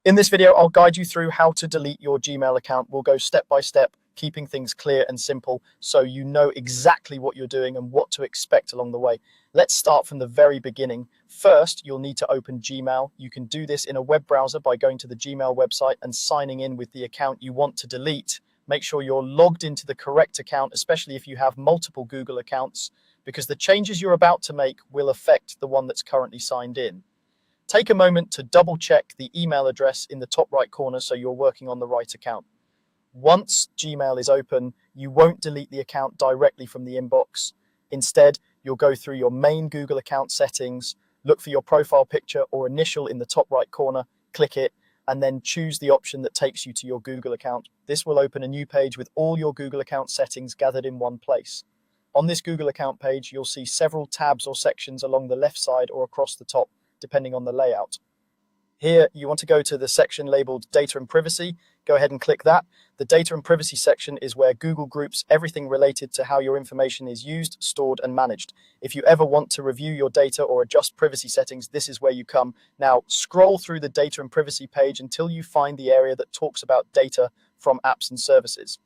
In this video, I'll guide you through how to delete your Gmail account. We'll go step by step, keeping things clear and simple so you know exactly what you're doing and what to expect along the way. Let's start from the very beginning. First, you'll need to open Gmail. You can do this in a web browser by going to the Gmail website and signing in with the account you want to delete. Make sure you're logged into the correct account, especially if you have multiple Google accounts, because the changes you're about to make will affect the one that's currently signed in. Take a moment to double check the email address in the top right corner so you're working on the right account. Once Gmail is open, you won't delete the account directly from the inbox. Instead, you'll go through your main Google account settings, look for your profile picture or initial in the top right corner, click it, and then choose the option that takes you to your Google account. This will open a new page with all your Google account settings gathered in one place. On this Google account page, you'll see several tabs or sections along the left side or across the top, depending on the layout. Here, you want to go to the section labeled Data and Privacy. Go ahead and click that. The Data and Privacy section is where Google groups everything related to how your information is used, stored, and managed. If you ever want to review your data or adjust privacy settings, this is where you come. Now, scroll through the Data and Privacy page until you find the area that talks about data from apps and services.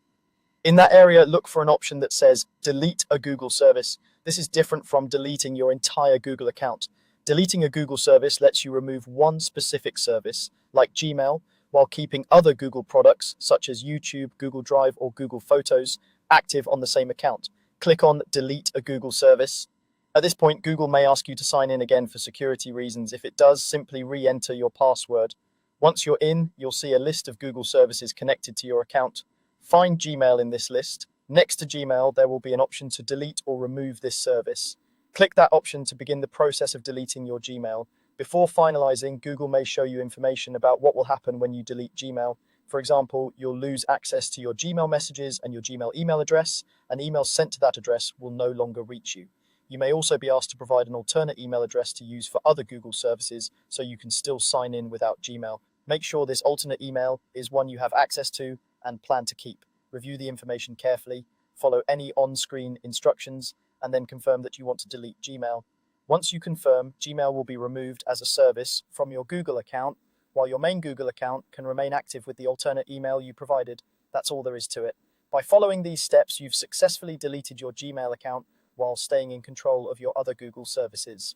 In that area, look for an option that says Delete a Google service. This is different from deleting your entire Google account. Deleting a Google service lets you remove one specific service, like Gmail, while keeping other Google products, such as YouTube, Google Drive, or Google Photos, active on the same account. Click on Delete a Google service. At this point, Google may ask you to sign in again for security reasons. If it does, simply re-enter your password. Once you're in, you'll see a list of Google services connected to your account. Find Gmail in this list. Next to Gmail, there will be an option to delete or remove this service. Click that option to begin the process of deleting your Gmail. Before finalizing, Google may show you information about what will happen when you delete Gmail. For example, you'll lose access to your Gmail messages and your Gmail email address, and emails sent to that address will no longer reach you. You may also be asked to provide an alternate email address to use for other Google services so you can still sign in without Gmail. Make sure this alternate email is one you have access to and plan to keep. Review the information carefully, follow any on-screen instructions, and then confirm that you want to delete Gmail. Once you confirm, Gmail will be removed as a service from your Google account, while your main Google account can remain active with the alternate email you provided. That's all there is to it. By following these steps, you've successfully deleted your Gmail account while staying in control of your other Google services.